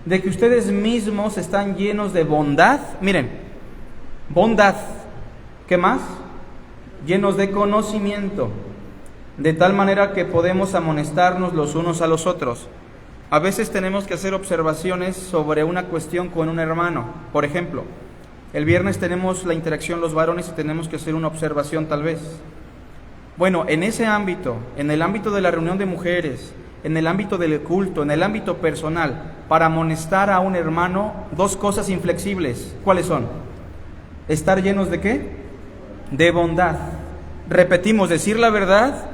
de que ustedes mismos están llenos de bondad. Miren, bondad. ¿Qué más? Llenos de conocimiento, de tal manera que podemos amonestarnos los unos a los otros. A veces tenemos que hacer observaciones sobre una cuestión con un hermano. Por ejemplo, el viernes tenemos la interacción los varones y tenemos que hacer una observación tal vez. Bueno, en ese ámbito, en el ámbito de la reunión de mujeres, en el ámbito del culto, en el ámbito personal, para amonestar a un hermano, dos cosas inflexibles. ¿Cuáles son? ¿Estar llenos de qué? De bondad. Repetimos, decir la verdad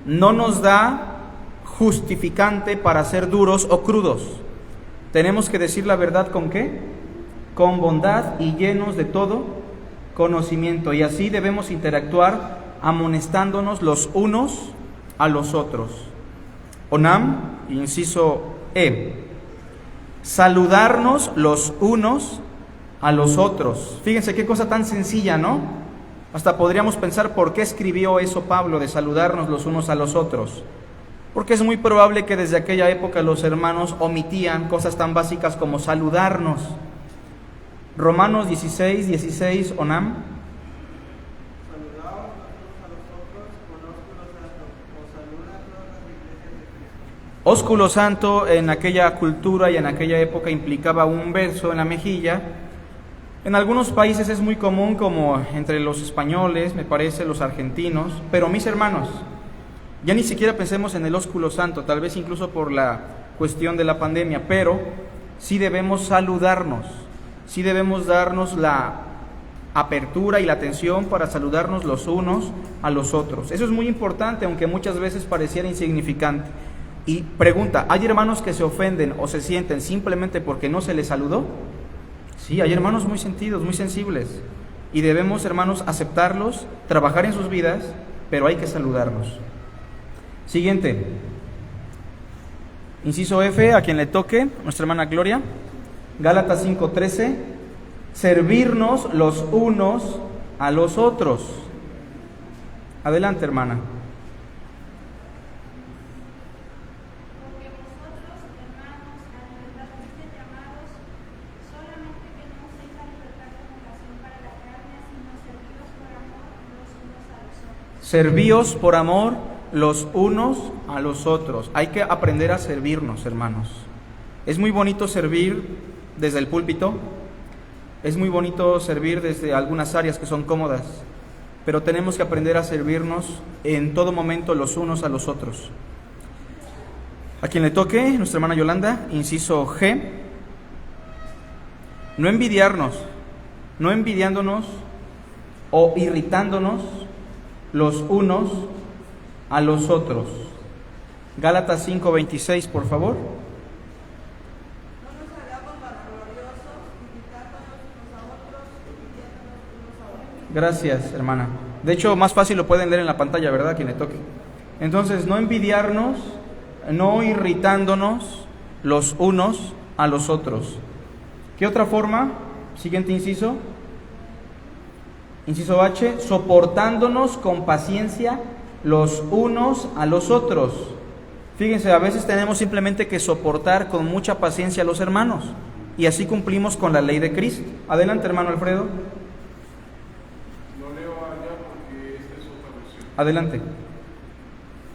no nos da justificante para ser duros o crudos. Tenemos que decir la verdad ¿con qué? Con bondad y llenos de todo conocimiento. Y así debemos interactuar amonestándonos los unos a los otros. Onam, inciso E. Saludarnos los unos a los otros. Fíjense qué cosa tan sencilla, ¿no? Hasta podríamos pensar por qué escribió eso Pablo de saludarnos los unos a los otros. Porque es muy probable que desde aquella época los hermanos omitían cosas tan básicas como saludarnos. Romanos 16, 16, Onam. Ósculo santo en aquella cultura y en aquella época implicaba un beso en la mejilla. En algunos países es muy común, como entre los españoles, me parece, los argentinos. Pero mis hermanos, ya ni siquiera pensemos en el ósculo santo, tal vez incluso por la cuestión de la pandemia, pero sí debemos saludarnos, sí debemos darnos la apertura y la atención para saludarnos los unos a los otros. Eso es muy importante, aunque muchas veces pareciera insignificante. Y pregunta, ¿hay hermanos que se ofenden o se sienten simplemente porque no se les saludó? Sí, hay hermanos muy sentidos, muy sensibles. Y debemos, hermanos, aceptarlos, trabajar en sus vidas, pero hay que saludarnos. Siguiente. Inciso F, a quien le toque, nuestra hermana Gloria. Gálatas 5:13. Servirnos los unos a los otros. Adelante, hermana. Servíos por amor los unos a los otros. Hay que aprender a servirnos, hermanos. Es muy bonito servir desde el púlpito, es muy bonito servir desde algunas áreas que son cómodas, pero tenemos que aprender a servirnos en todo momento los unos a los otros. A quien le toque, nuestra hermana Yolanda, inciso G. No envidiarnos no envidiándonos o irritándonos los unos a los otros. Gálatas 5:26, por favor. Gracias, hermana. De hecho, más fácil lo pueden leer en la pantalla, ¿verdad? Quien le toque. Entonces, no envidiarnos, no irritándonos los unos a los otros. ¿Qué otra forma? Siguiente inciso. Inciso H, soportándonos con paciencia los unos a los otros. Fíjense, a veces tenemos simplemente que soportar con mucha paciencia a los hermanos, y así cumplimos con la ley de Cristo. Adelante, hermano Alfredo. Lo leo allá porque esta es otra versión. Adelante.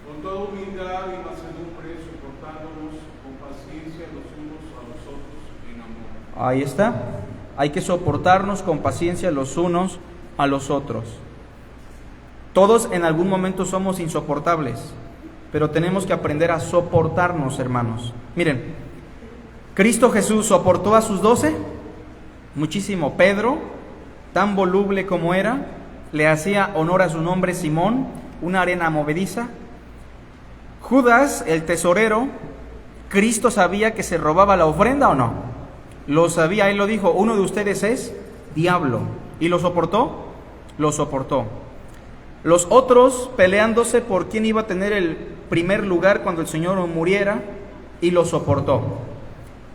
Con toda humildad y mansedumbre, soportándonos con paciencia los unos a los otros en amor. Ahí está. Hay que soportarnos con paciencia los unos a los otros. Todos en algún momento somos insoportables, pero tenemos que aprender a soportarnos, hermanos. Miren, Cristo Jesús soportó a sus 12 muchísimo. Pedro, tan voluble como era, le hacía honor a su nombre Simón, una arena movediza. Judas, el tesorero, Cristo sabía que se robaba la ofrenda o no. Lo sabía, él lo dijo, uno de ustedes es diablo. ¿Y lo soportó? Lo soportó. Los otros peleándose por quién iba a tener el primer lugar cuando el Señor muriera, y lo soportó.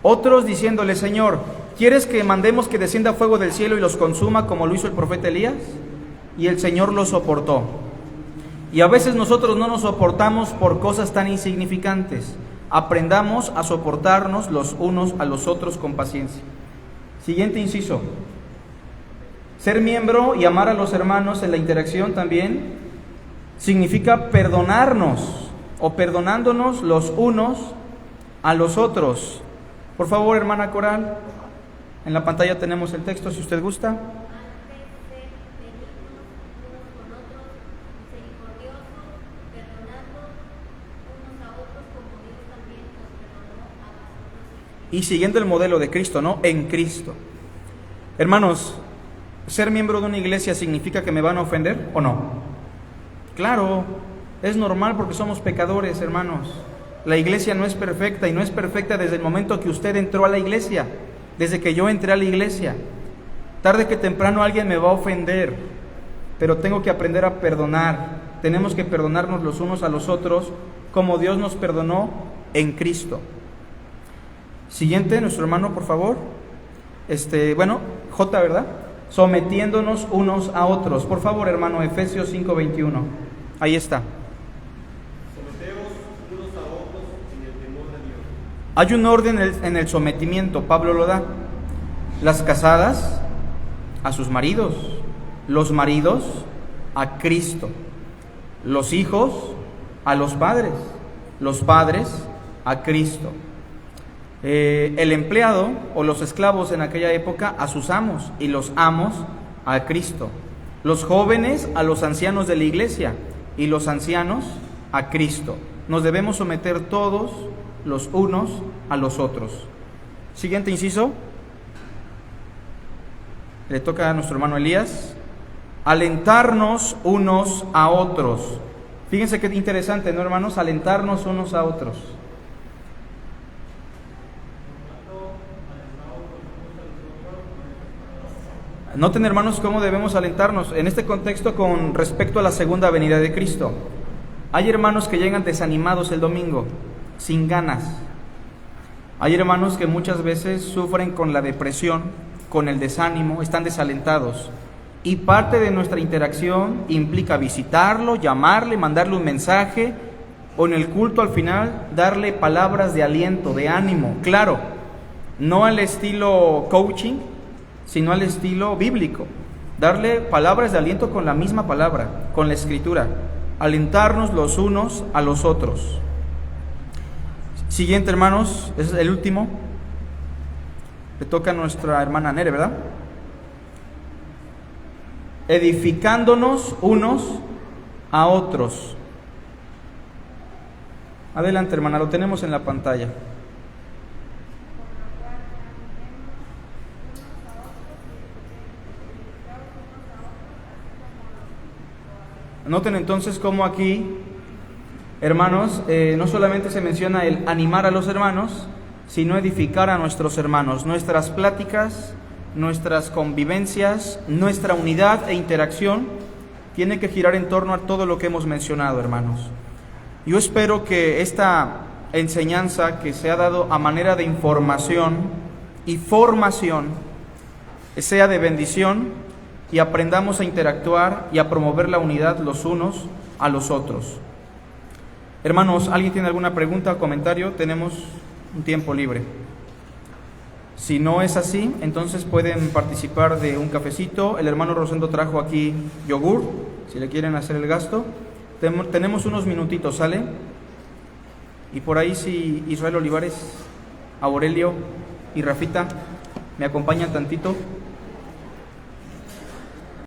Otros diciéndole, Señor, ¿quieres que mandemos que descienda fuego del cielo y los consuma como lo hizo el profeta Elías? Y el Señor lo soportó. Y a veces nosotros no nos soportamos por cosas tan insignificantes. Aprendamos a soportarnos los unos a los otros con paciencia. Siguiente inciso. Ser miembro y amar a los hermanos en la interacción también significa perdonarnos o perdonándonos los unos a los otros. Por favor, hermana Coral, en la pantalla tenemos el texto si usted gusta. Y siguiendo el modelo de Cristo, ¿no? En Cristo. Hermanos, ¿ser miembro de una iglesia significa que me van a ofender o no? Claro, es normal porque somos pecadores, hermanos. La iglesia no es perfecta, y no es perfecta desde el momento que usted entró a la iglesia, desde que yo entré a la iglesia. Tarde que temprano alguien me va a ofender, pero tengo que aprender a perdonar. Tenemos que perdonarnos los unos a los otros como Dios nos perdonó en Cristo. Siguiente, nuestro hermano, por favor. J, ¿verdad? Sometiéndonos unos a otros. Por favor, hermano, Efesios 5:21. Ahí está. Someteos unos a otros en el temor de Dios. Hay un orden en el sometimiento, Pablo lo da. Las casadas a sus maridos, los maridos a Cristo, los hijos a los padres a Cristo. El empleado o los esclavos en aquella época a sus amos, y los amos a Cristo. Los jóvenes a los ancianos de la iglesia, y los ancianos a Cristo. Nos debemos someter todos los unos a los otros. Siguiente inciso. Le toca a nuestro hermano Elías. Alentarnos unos a otros. Fíjense qué interesante, ¿no, hermanos? Alentarnos unos a otros. Noten, hermanos, cómo debemos alentarnos en este contexto con respecto a la segunda venida de Cristo. Hay hermanos que llegan desanimados el domingo, sin ganas. Hay hermanos que muchas veces sufren con la depresión, con el desánimo, están desalentados. Y parte de nuestra interacción implica visitarlo, llamarle, mandarle un mensaje, o en el culto al final darle palabras de aliento, de ánimo. Claro, no al estilo coaching, sino al estilo bíblico. Darle palabras de aliento con la misma palabra, con la escritura. Alentarnos los unos a los otros. Siguiente, hermanos, ese es el último. Le toca a nuestra hermana Nere, ¿verdad? Edificándonos unos a otros. Adelante, hermana, lo tenemos en la pantalla. Noten entonces cómo aquí, hermanos, no solamente se menciona el animar a los hermanos, sino edificar a nuestros hermanos. Nuestras pláticas, nuestras convivencias, nuestra unidad e interacción tiene que girar en torno a todo lo que hemos mencionado, hermanos. Yo espero que esta enseñanza que se ha dado a manera de información y formación sea de bendición y aprendamos a interactuar y a promover la unidad los unos a los otros. Hermanos, ¿alguien tiene alguna pregunta o comentario? Tenemos un tiempo libre. Si no es así, entonces pueden participar de un cafecito. El hermano Rosendo trajo aquí yogur, si le quieren hacer el gasto. Tenemos unos minutitos, ¿sale? Y por ahí si Israel Olivares, Aurelio y Rafita me acompañan tantito.